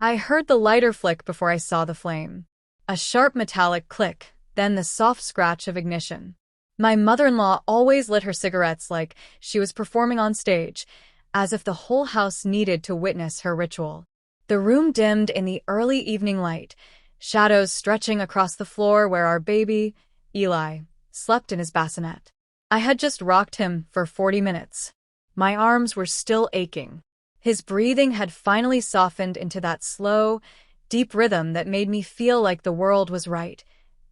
I heard the lighter flick before I saw the flame. A sharp metallic click, then the soft scratch of ignition. My mother-in-law always lit her cigarettes like she was performing on stage, as if the whole house needed to witness her ritual. The room dimmed in the early evening light, shadows stretching across the floor where our baby, Eli, slept in his bassinet. I had just rocked him for 40 minutes. My arms were still aching. His breathing had finally softened into that slow, deep rhythm that made me feel like the world was right,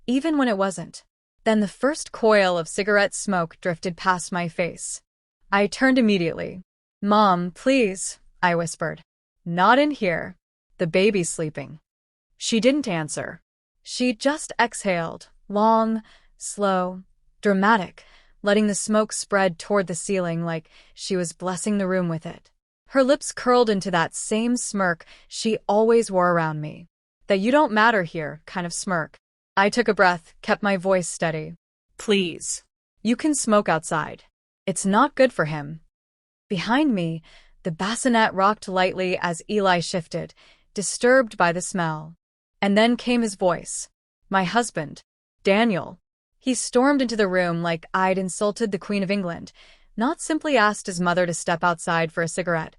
even when it wasn't. Then the first coil of cigarette smoke drifted past my face. I turned immediately. "Mom, please," I whispered. "Not in here. The baby's sleeping." She didn't answer. She just exhaled, long, slow, dramatic, letting the smoke spread toward the ceiling like she was blessing the room with it. Her lips curled into that same smirk she always wore around me. That you don't matter here kind of smirk. I took a breath, kept my voice steady. "Please. You can smoke outside. It's not good for him." Behind me, the bassinet rocked lightly as Eli shifted, disturbed by the smell. And then came his voice. My husband, Daniel. He stormed into the room like I'd insulted the Queen of England, not simply asked his mother to step outside for a cigarette.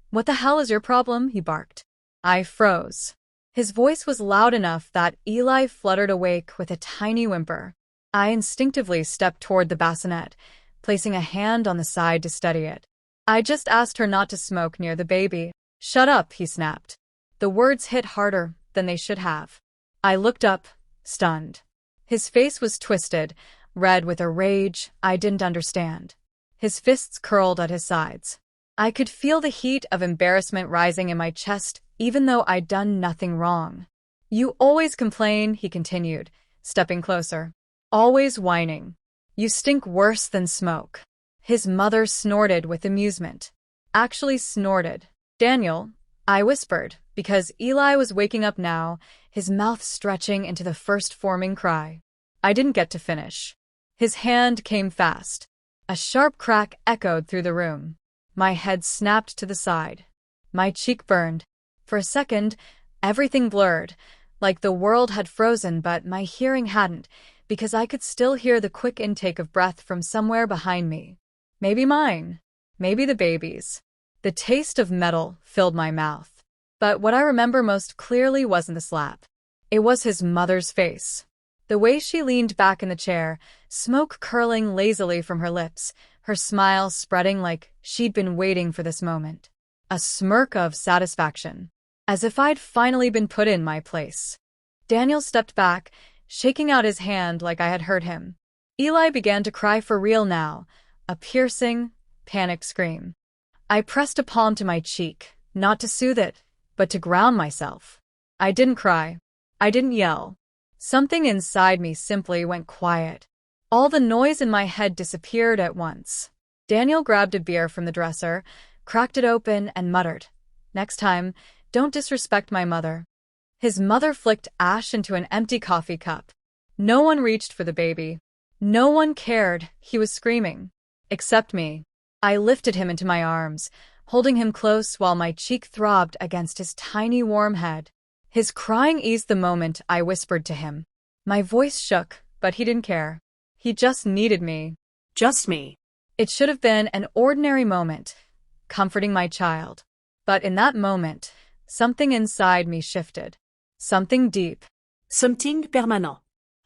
"What the hell is your problem?" he barked. I froze. His voice was loud enough that Eli fluttered awake with a tiny whimper. I instinctively stepped toward the bassinet, placing a hand on the side to steady it. "I just asked her not to smoke near the baby." "Shut up," he snapped. The words hit harder than they should have. I looked up, stunned. His face was twisted, red with a rage I didn't understand. His fists curled at his sides. I could feel the heat of embarrassment rising in my chest, even though I'd done nothing wrong. "You always complain," he continued, stepping closer. "Always whining. You stink worse than smoke." His mother snorted with amusement. Actually snorted. "Daniel," I whispered, because Eli was waking up now, his mouth stretching into the first forming cry. I didn't get to finish. His hand came fast. A sharp crack echoed through the room. My head snapped to the side. My cheek burned. For a second, everything blurred, like the world had frozen but my hearing hadn't, because I could still hear the quick intake of breath from somewhere behind me. Maybe mine. Maybe the baby's. The taste of metal filled my mouth. But what I remember most clearly wasn't the slap. It was his mother's face. The way she leaned back in the chair, smoke curling lazily from her lips, her smile spreading like she'd been waiting for this moment. A smirk of satisfaction, as if I'd finally been put in my place. Daniel stepped back, shaking out his hand like I had hurt him. Eli began to cry for real now, a piercing, panicked scream. I pressed a palm to my cheek, not to soothe it, but to ground myself. I didn't cry. I didn't yell. Something inside me simply went quiet. All the noise in my head disappeared at once. Daniel grabbed a beer from the dresser, cracked it open, and muttered, "Next time, don't disrespect my mother." His mother flicked ash into an empty coffee cup. No one reached for the baby. No one cared, he was screaming. Except me. I lifted him into my arms, holding him close while my cheek throbbed against his tiny warm head. His crying eased the moment I whispered to him. My voice shook, but he didn't care. He just needed me. Just me. It should have been an ordinary moment, comforting my child. But in that moment, something inside me shifted. Something deep. Something permanent.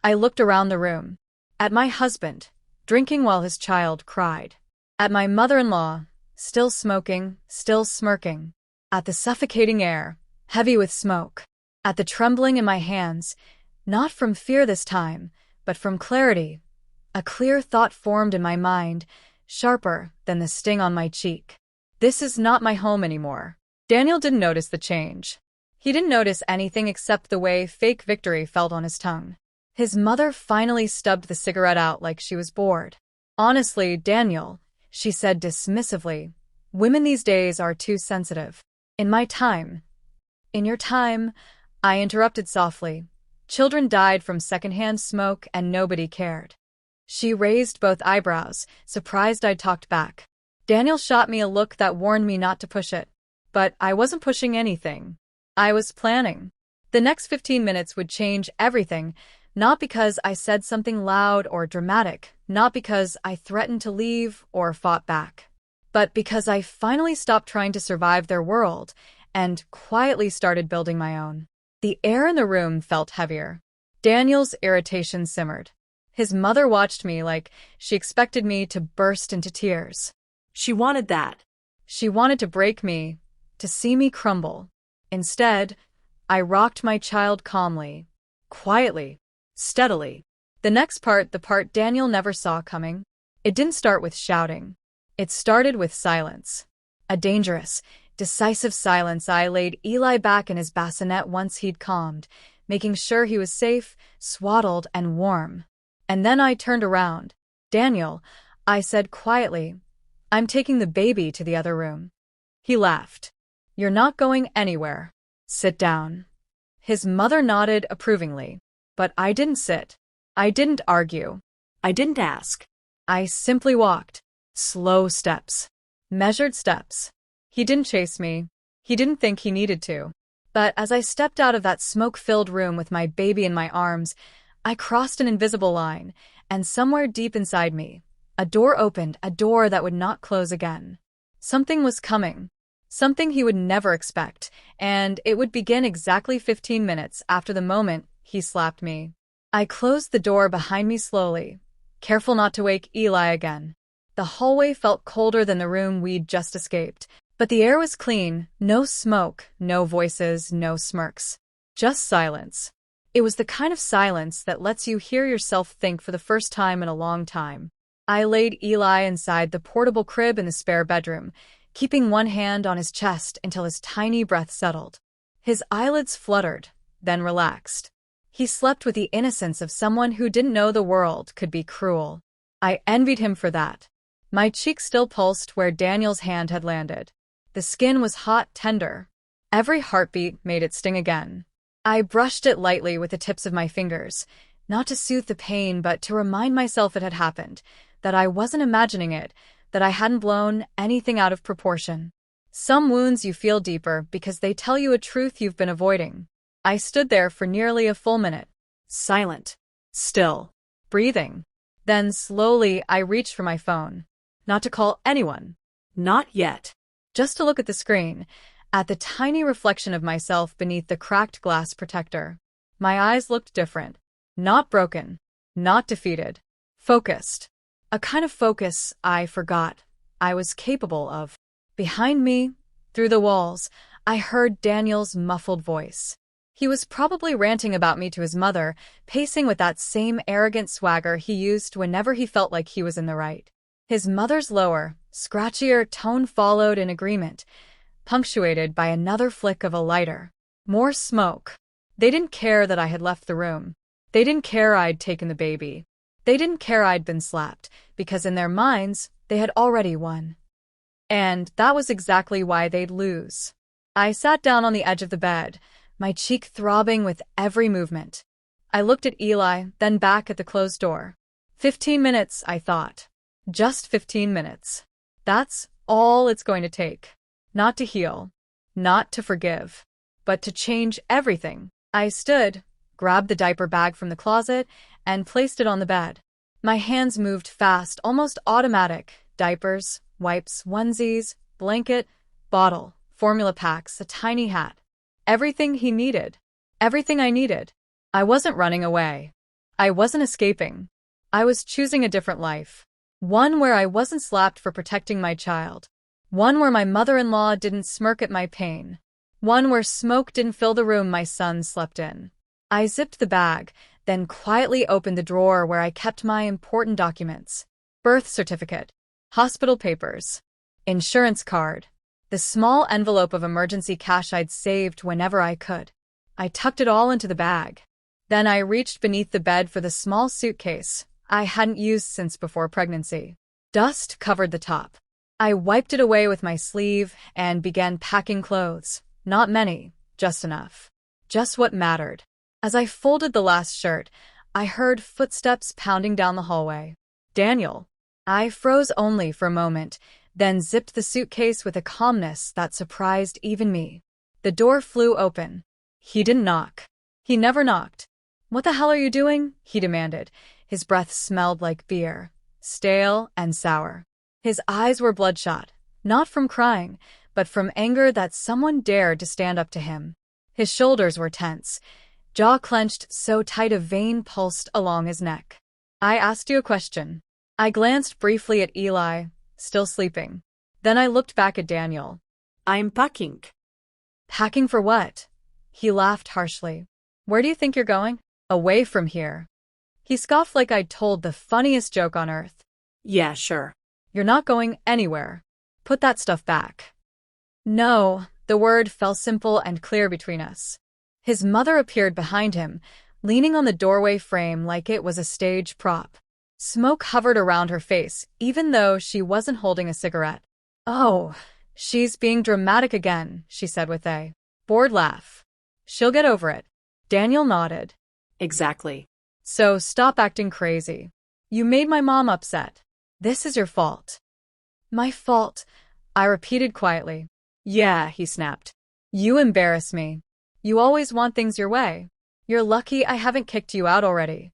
I looked around the room. At my husband, drinking while his child cried. At my mother-in-law, still smoking, still smirking. At the suffocating air, heavy with smoke. At the trembling in my hands, not from fear this time, but from clarity. A clear thought formed in my mind, sharper than the sting on my cheek. This is not my home anymore. Daniel didn't notice the change. He didn't notice anything except the way fake victory felt on his tongue. His mother finally stubbed the cigarette out like she was bored. "Honestly, Daniel," she said dismissively, "women these days are too sensitive. In my time." "In your time," I interrupted softly. "Children died from secondhand smoke and nobody cared." She raised both eyebrows, surprised I'd talked back. Daniel shot me a look that warned me not to push it. But I wasn't pushing anything. I was planning. The next 15 minutes would change everything, not because I said something loud or dramatic, not because I threatened to leave or fought back, but because I finally stopped trying to survive their world and quietly started building my own. The air in the room felt heavier. Daniel's irritation simmered. His mother watched me like she expected me to burst into tears. She wanted that. She wanted to break me, to see me crumble. Instead, I rocked my child calmly, quietly, steadily. The next part, the part Daniel never saw coming, it didn't start with shouting. It started with silence. A dangerous, decisive silence. I laid Eli back in his bassinet once he'd calmed, making sure he was safe, swaddled, and warm. And then I turned around. "Daniel," I said quietly, "I'm taking the baby to the other room." He laughed. "You're not going anywhere. Sit down." His mother nodded approvingly. But I didn't sit. I didn't argue. I didn't ask. I simply walked. Slow steps. Measured steps. He didn't chase me. He didn't think he needed to. But as I stepped out of that smoke-filled room with my baby in my arms, I crossed an invisible line, and somewhere deep inside me, a door opened, a door that would not close again. Something was coming. Something he would never expect, and it would begin exactly 15 minutes after the moment he slapped me. I closed the door behind me slowly, careful not to wake Eli again. The hallway felt colder than the room we'd just escaped, but the air was clean, no smoke, no voices, no smirks. Just silence. It was the kind of silence that lets you hear yourself think for the first time in a long time. I laid Eli inside the portable crib in the spare bedroom, keeping one hand on his chest until his tiny breath settled. His eyelids fluttered, then relaxed. He slept with the innocence of someone who didn't know the world could be cruel. I envied him for that. My cheek still pulsed where Daniel's hand had landed. The skin was hot, tender. Every heartbeat made it sting again. I brushed it lightly with the tips of my fingers, not to soothe the pain but to remind myself it had happened, that I wasn't imagining it, that I hadn't blown anything out of proportion. Some wounds you feel deeper because they tell you a truth you've been avoiding. I stood there for nearly a full minute, silent, still, breathing. Then slowly I reached for my phone. Not to call anyone. Not yet. Just to look at the screen, at the tiny reflection of myself beneath the cracked glass protector. My eyes looked different. Not broken. Not defeated. Focused. A kind of focus I forgot I was capable of. Behind me, through the walls, I heard Daniel's muffled voice. He was probably ranting about me to his mother, pacing with that same arrogant swagger he used whenever he felt like he was in the right. His mother's lower, scratchier tone followed in agreement, punctuated by another flick of a lighter. More smoke. They didn't care that I had left the room. They didn't care I'd taken the baby. They didn't care I'd been slapped, because in their minds, they had already won. And that was exactly why they'd lose. I sat down on the edge of the bed, my cheek throbbing with every movement. I looked at Eli, then back at the closed door. 15 minutes, I thought. Just 15 minutes. That's all it's going to take. Not to heal, not to forgive, but to change everything. I stood, grabbed the diaper bag from the closet, and placed it on the bed. My hands moved fast, almost automatic. Diapers, wipes, onesies, blanket, bottle, formula packs, a tiny hat. Everything he needed. Everything I needed. I wasn't running away. I wasn't escaping. I was choosing a different life. One where I wasn't slapped for protecting my child. One where my mother-in-law didn't smirk at my pain. One where smoke didn't fill the room my son slept in. I zipped the bag, then quietly opened the drawer where I kept my important documents. Birth certificate. Hospital papers. Insurance card. The small envelope of emergency cash I'd saved whenever I could. I tucked it all into the bag. Then I reached beneath the bed for the small suitcase I hadn't used since before pregnancy. Dust covered the top. I wiped it away with my sleeve and began packing clothes. Not many, just enough. Just what mattered. As I folded the last shirt, I heard footsteps pounding down the hallway. Daniel. I froze only for a moment, then zipped the suitcase with a calmness that surprised even me. The door flew open. He didn't knock. He never knocked. "What the hell are you doing?" he demanded. His breath smelled like beer, stale and sour. His eyes were bloodshot, not from crying, but from anger that someone dared to stand up to him. His shoulders were tense, jaw clenched so tight a vein pulsed along his neck. "I asked you a question." I glanced briefly at Eli, still sleeping. Then I looked back at Daniel. I'm packing. "Packing for what?" He laughed harshly. "Where do you think you're going?" "Away from here." He scoffed like I'd told the funniest joke on earth. Yeah, sure. "You're not going anywhere. Put that stuff back." "No," the word fell simple and clear between us. His mother appeared behind him, leaning on the doorway frame like it was a stage prop. Smoke hovered around her face, even though she wasn't holding a cigarette. "Oh, she's being dramatic again," she said with a bored laugh. "She'll get over it." Daniel nodded. Exactly. "So stop acting crazy. You made my mom upset. This is your fault." "My fault," I repeated quietly. "Yeah," he snapped. "You embarrass me. You always want things your way. You're lucky I haven't kicked you out already."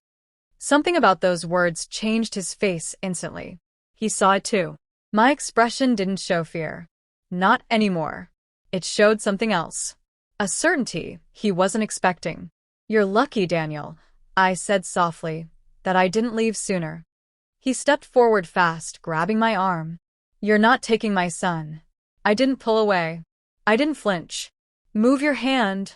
Something about those words changed his face instantly. He saw it too. My expression didn't show fear. Not anymore. It showed something else. A certainty he wasn't expecting. "You're lucky, Daniel," I said softly, "that I didn't leave sooner." He stepped forward fast, grabbing my arm. "You're not taking my son." I didn't pull away. I didn't flinch. "Move your hand,"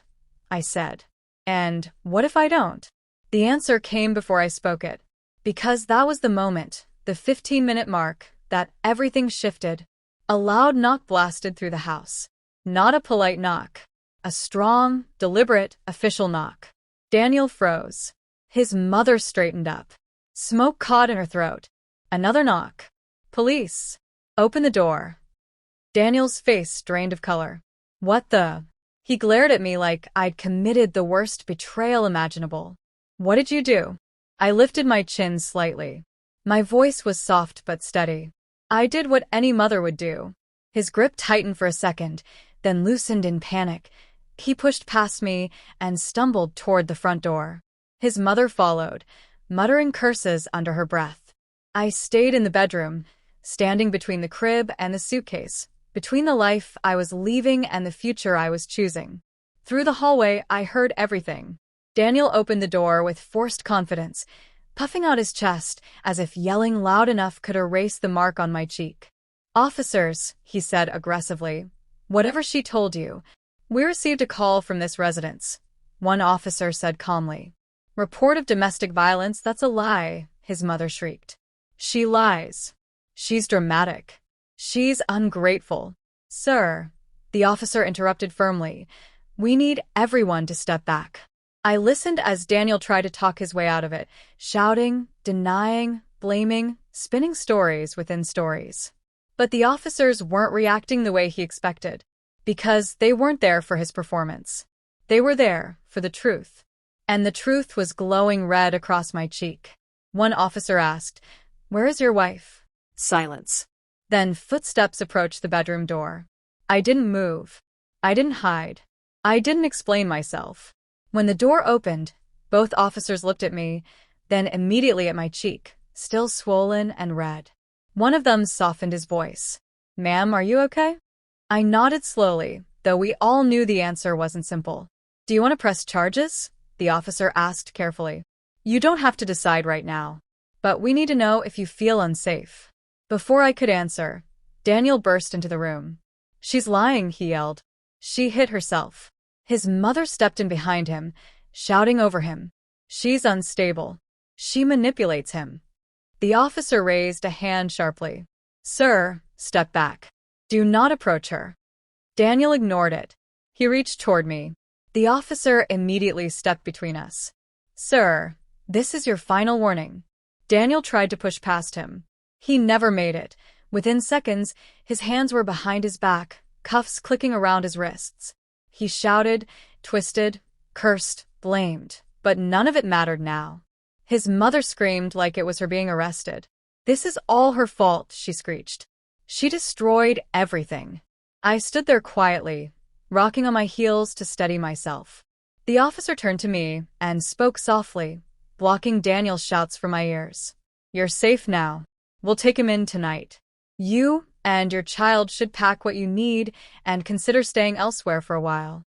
I said. "And what if I don't?" The answer came before I spoke it. Because that was the moment, the 15-minute mark, that everything shifted. A loud knock blasted through the house. Not a polite knock. A strong, deliberate, official knock. Daniel froze. His mother straightened up. Smoke caught in her throat. Another knock. "Police. Open the door." Daniel's face drained of color. "What the?" He glared at me like I'd committed the worst betrayal imaginable. "What did you do?" I lifted my chin slightly. My voice was soft but steady. "I did what any mother would do." His grip tightened for a second, then loosened in panic. He pushed past me and stumbled toward the front door. His mother followed, muttering curses under her breath. I stayed in the bedroom, standing between the crib and the suitcase, between the life I was leaving and the future I was choosing. Through the hallway, I heard everything. Daniel opened the door with forced confidence, puffing out his chest as if yelling loud enough could erase the mark on my cheek. "Officers," he said aggressively. "Whatever she told you, we received a call from this residence," one officer said calmly. "Report of domestic violence, that's a lie," his mother shrieked. "She lies. She's dramatic. She's ungrateful." "Sir," the officer interrupted firmly, "we need everyone to step back." I listened as Daniel tried to talk his way out of it, shouting, denying, blaming, spinning stories within stories. But the officers weren't reacting the way he expected, because they weren't there for his performance. They were there for the truth. And the truth was glowing red across my cheek. One officer asked, "Where is your wife?" Silence. Then footsteps approached the bedroom door. I didn't move. I didn't hide. I didn't explain myself. When the door opened, both officers looked at me, then immediately at my cheek, still swollen and red. One of them softened his voice. "Ma'am, are you okay?" I nodded slowly, though we all knew the answer wasn't simple. "Do you want to press charges?" the officer asked carefully. "You don't have to decide right now. But we need to know if you feel unsafe." Before I could answer, Daniel burst into the room. "She's lying," he yelled. "She hit herself." His mother stepped in behind him, shouting over him. "She's unstable. She manipulates him." The officer raised a hand sharply. "Sir, step back. Do not approach her." Daniel ignored it. He reached toward me. The officer immediately stepped between us. "Sir, this is your final warning." Daniel tried to push past him. He never made it. Within seconds, his hands were behind his back, cuffs clicking around his wrists. He shouted, twisted, cursed, blamed, but none of it mattered now. His mother screamed like it was her being arrested. "This is all her fault," she screeched. "She destroyed everything." I stood there quietly, rocking on my heels to steady myself. The officer turned to me and spoke softly, blocking Daniel's shouts from my ears. "You're safe now. We'll take him in tonight. You and your child should pack what you need and consider staying elsewhere for a while."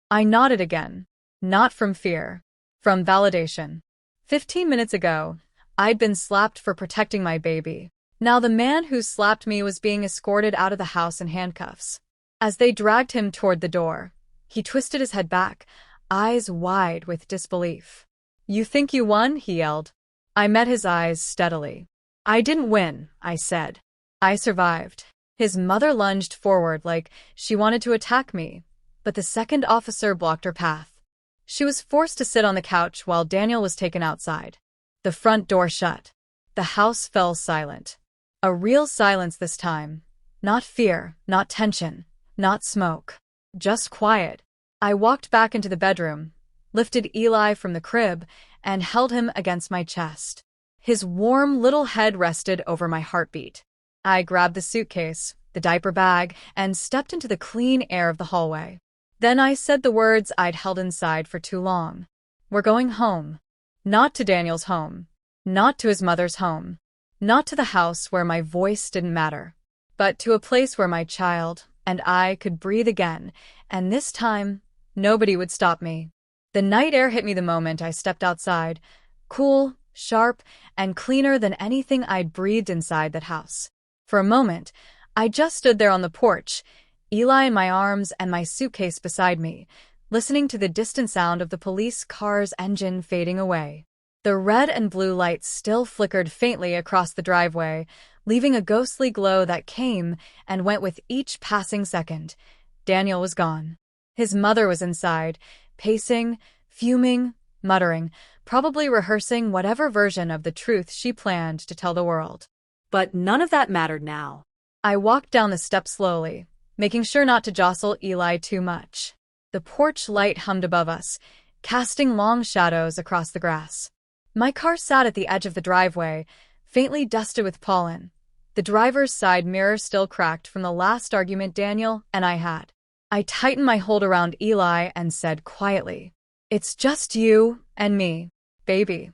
I nodded again. Not from fear. From validation. 15 minutes ago, I'd been slapped for protecting my baby. Now the man who slapped me was being escorted out of the house in handcuffs. As they dragged him toward the door, he twisted his head back, eyes wide with disbelief. "You think you won?" he yelled. I met his eyes steadily. "I didn't win," I said. "I survived." His mother lunged forward like she wanted to attack me, but the second officer blocked her path. She was forced to sit on the couch while Daniel was taken outside. The front door shut. The house fell silent. A real silence this time. Not fear, not tension, not smoke. Just quiet. I walked back into the bedroom, lifted Eli from the crib, and held him against my chest. His warm little head rested over my heartbeat. I grabbed the suitcase, the diaper bag, and stepped into the clean air of the hallway. Then I said the words I'd held inside for too long. "We're going home." Not to Daniel's home. Not to his mother's home. Not to the house where my voice didn't matter. But to a place where my child and I could breathe again, and this time, nobody would stop me. The night air hit me the moment I stepped outside, cool, sharp, and cleaner than anything I'd breathed inside that house. For a moment, I just stood there on the porch, Eli in my arms and my suitcase beside me, listening to the distant sound of the police car's engine fading away. The red and blue lights still flickered faintly across the driveway, leaving a ghostly glow that came and went with each passing second. Daniel was gone. His mother was inside, pacing, fuming, muttering, probably rehearsing whatever version of the truth she planned to tell the world. But none of that mattered now. I walked down the steps slowly, making sure not to jostle Eli too much. The porch light hummed above us, casting long shadows across the grass. My car sat at the edge of the driveway, faintly dusted with pollen. The driver's side mirror still cracked from the last argument Daniel and I had. I tightened my hold around Eli and said quietly, "It's just you and me, baby."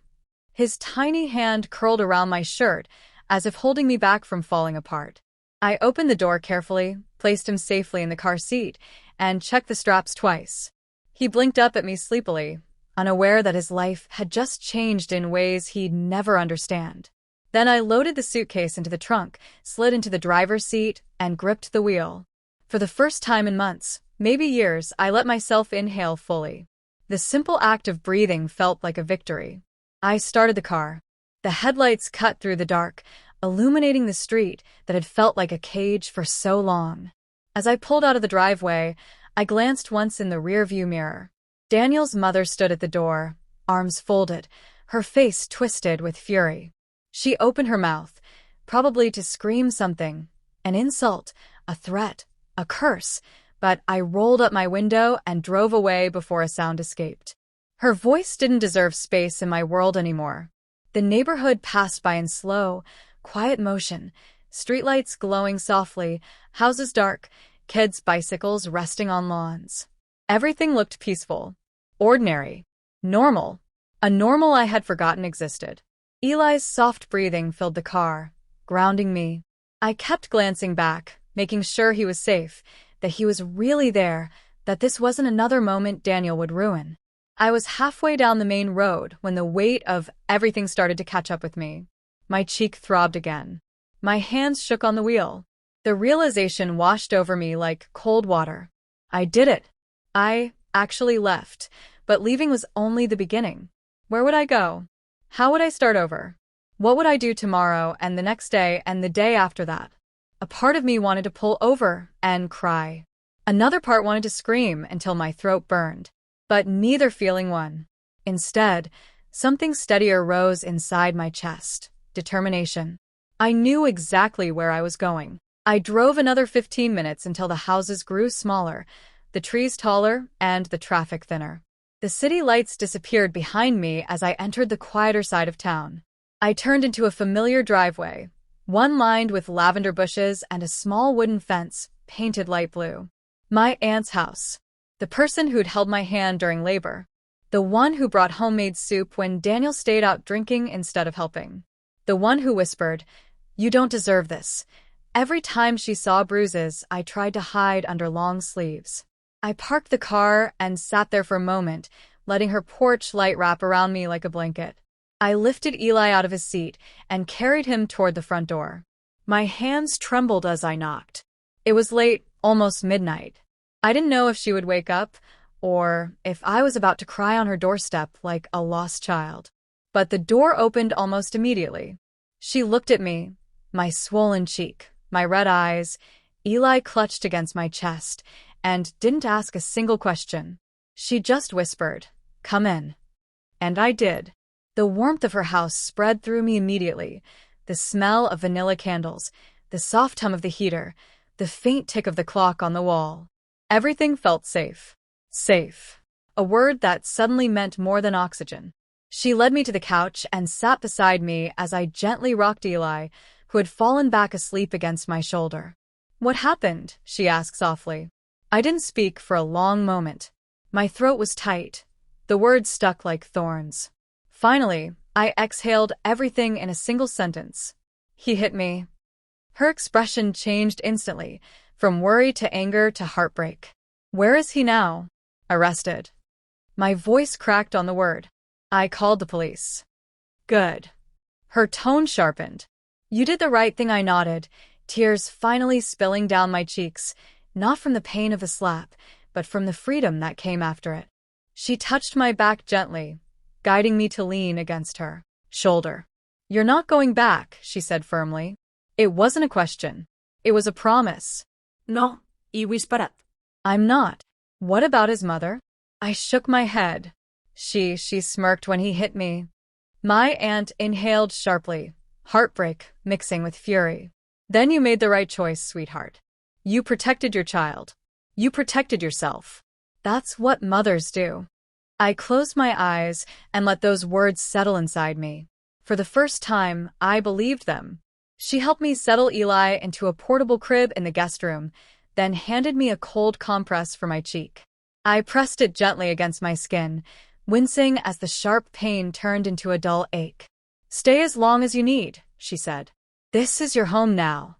His tiny hand curled around my shirt, as if holding me back from falling apart. I opened the door carefully, placed him safely in the car seat, and checked the straps twice. He blinked up at me sleepily, unaware that his life had just changed in ways he'd never understand. Then I loaded the suitcase into the trunk, slid into the driver's seat, and gripped the wheel. For the first time in months, maybe years, I let myself inhale fully. The simple act of breathing felt like a victory. I started the car. The headlights cut through the dark, illuminating the street that had felt like a cage for so long. As I pulled out of the driveway, I glanced once in the rearview mirror. Daniel's mother stood at the door, arms folded, her face twisted with fury. She opened her mouth, probably to scream something, an insult, a threat, a curse, but I rolled up my window and drove away before a sound escaped. Her voice didn't deserve space in my world anymore. The neighborhood passed by in slow, quiet motion, streetlights glowing softly, houses dark, kids' bicycles resting on lawns. Everything looked peaceful, ordinary, normal, a normal I had forgotten existed. Eli's soft breathing filled the car, grounding me. I kept glancing back, making sure he was safe, that he was really there, that this wasn't another moment Daniel would ruin. I was halfway down the main road when the weight of everything started to catch up with me. My cheek throbbed again. My hands shook on the wheel. The realization washed over me like cold water. I did it. I actually left, but leaving was only the beginning. Where would I go? How would I start over? What would I do tomorrow and the next day and the day after that? A part of me wanted to pull over and cry. Another part wanted to scream until my throat burned. But neither feeling won. Instead, something steadier rose inside my chest. Determination. I knew exactly where I was going. I drove another 15 minutes until the houses grew smaller, the trees taller, and the traffic thinner. The city lights disappeared behind me as I entered the quieter side of town. I turned into a familiar driveway, one lined with lavender bushes and a small wooden fence painted light blue. My aunt's house. The person who'd held my hand during labor. The one who brought homemade soup when Daniel stayed out drinking instead of helping. The one who whispered, "You don't deserve this." Every time she saw bruises, I tried to hide under long sleeves. I parked the car and sat there for a moment, letting her porch light wrap around me like a blanket. I lifted Eli out of his seat and carried him toward the front door. My hands trembled as I knocked. It was late, almost midnight. I didn't know if she would wake up or if I was about to cry on her doorstep like a lost child. But the door opened almost immediately. She looked at me, my swollen cheek, my red eyes. Eli clutched against my chest and didn't ask a single question. She just whispered, "Come in." And I did. The warmth of her house spread through me immediately. The smell of vanilla candles, the soft hum of the heater, the faint tick of the clock on the wall. Everything felt safe. Safe. A word that suddenly meant more than oxygen. She led me to the couch and sat beside me as I gently rocked Eli, who had fallen back asleep against my shoulder. "What happened?" she asked softly. I didn't speak for a long moment. My throat was tight. The words stuck like thorns. Finally, I exhaled everything in a single sentence. "He hit me." Her expression changed instantly, from worry to anger to heartbreak. "Where is he now?" "Arrested." My voice cracked on the word. "I called the police." "Good." Her tone sharpened. "You did the right thing," I nodded, tears finally spilling down my cheeks, not from the pain of the slap, but from the freedom that came after it. She touched my back gently, guiding me to lean against her shoulder. "You're not going back," she said firmly. It wasn't a question. It was a promise. No, he whispered. "I'm not." "What about his mother?" I shook my head. She smirked when he hit me. My aunt inhaled sharply, heartbreak mixing with fury. "Then you made the right choice, sweetheart. You protected your child. You protected yourself. That's what mothers do." I closed my eyes and let those words settle inside me. For the first time, I believed them. She helped me settle Eli into a portable crib in the guest room, then handed me a cold compress for my cheek. I pressed it gently against my skin, wincing as the sharp pain turned into a dull ache. "Stay as long as you need," she said. "This is your home now."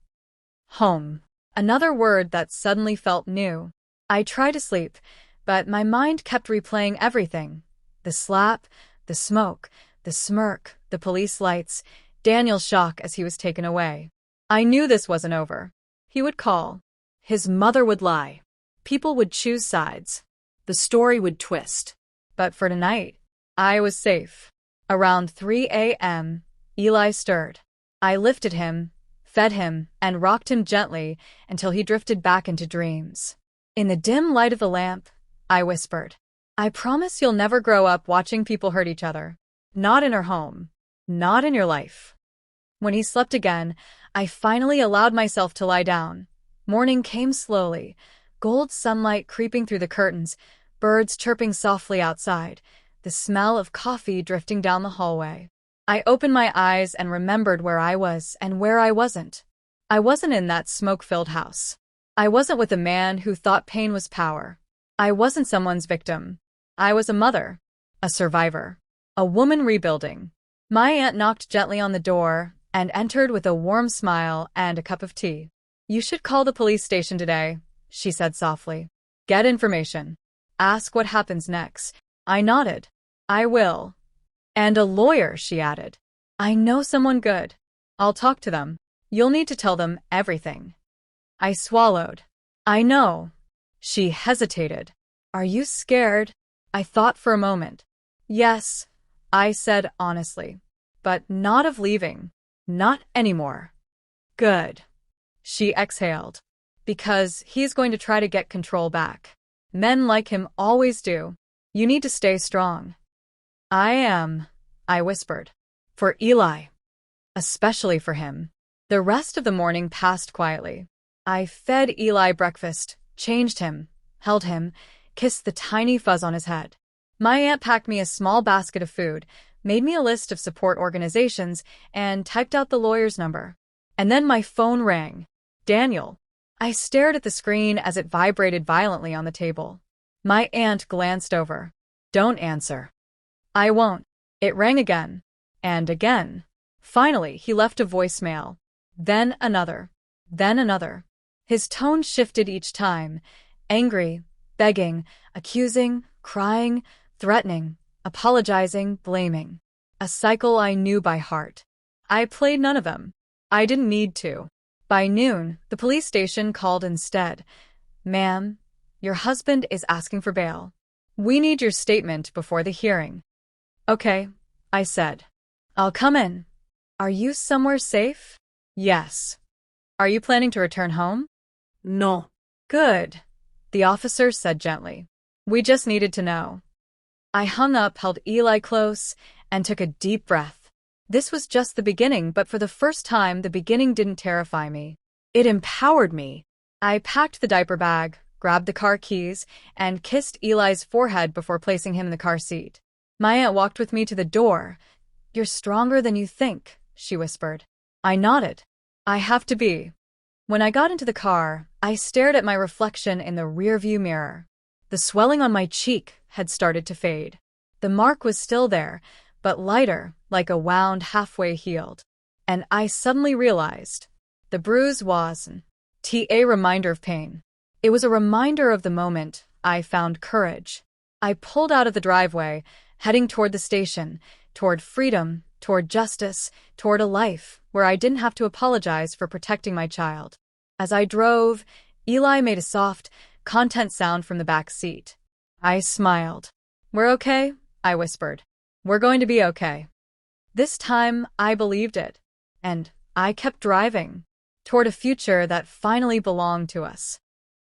Home. Another word that suddenly felt new. I tried to sleep, but my mind kept replaying everything. The slap, the smoke, the smirk, the police lights, Daniel's shock as he was taken away. I knew this wasn't over. He would call. His mother would lie. People would choose sides. The story would twist. But for tonight, I was safe. Around 3 a.m., Eli stirred. I lifted him, fed him, and rocked him gently until he drifted back into dreams. In the dim light of the lamp, I whispered, "I promise you'll never grow up watching people hurt each other. Not in our home. Not in your life." When he slept again, I finally allowed myself to lie down. Morning came slowly, gold sunlight creeping through the curtains, birds chirping softly outside, the smell of coffee drifting down the hallway. I opened my eyes and remembered where I was and where I wasn't. I wasn't in that smoke-filled house. I wasn't with a man who thought pain was power. I wasn't someone's victim. I was a mother, a survivor, a woman rebuilding. My aunt knocked gently on the door and entered with a warm smile and a cup of tea. "You should call the police station today," she said softly. "Get information. Ask what happens next." I nodded. "I will." "And a lawyer," she added. "I know someone good. I'll talk to them. You'll need to tell them everything." I swallowed. "I know." She hesitated. "Are you scared?" I thought for a moment. "Yes," I said honestly. "But not of leaving. Not anymore." "Good." She exhaled. "Because he's going to try to get control back. Men like him always do. You need to stay strong." "I am," I whispered. "For Eli. Especially for him." The rest of the morning passed quietly. I fed Eli breakfast, changed him, held him, kissed the tiny fuzz on his head. My aunt packed me a small basket of food, made me a list of support organizations, and typed out the lawyer's number. And then my phone rang. "Daniel." I stared at the screen as it vibrated violently on the table. My aunt glanced over. "Don't answer." "I won't." It rang again. And again. Finally, he left a voicemail. Then another. Then another. His tone shifted each time. Angry, begging, accusing, crying, threatening, apologizing, blaming. A cycle I knew by heart. I played none of them. I didn't need to. By noon, the police station called instead. "Ma'am, your husband is asking for bail. We need your statement before the hearing." "Okay," I said. "I'll come in." "Are you somewhere safe?" "Yes." "Are you planning to return home?" No. "Good," the officer said gently. "We just needed to know." I hung up, held Eli close, and took a deep breath. This was just the beginning, but for the first time, the beginning didn't terrify me. It empowered me. I packed the diaper bag, grabbed the car keys, and kissed Eli's forehead before placing him in the car seat. My aunt walked with me to the door. "You're stronger than you think," she whispered. I nodded. "I have to be." When I got into the car, I stared at my reflection in the rearview mirror. The swelling on my cheek had started to fade. The mark was still there, but lighter, like a wound halfway healed. And I suddenly realized the bruise wasn't a reminder of pain. It was a reminder of the moment I found courage. I pulled out of the driveway, heading toward the station, toward freedom, toward justice, toward a life where I didn't have to apologize for protecting my child. As I drove, Eli made a soft, content sound from the back seat. I smiled. "We're okay," I whispered. "We're going to be okay." This time, I believed it. And I kept driving toward a future that finally belonged to us.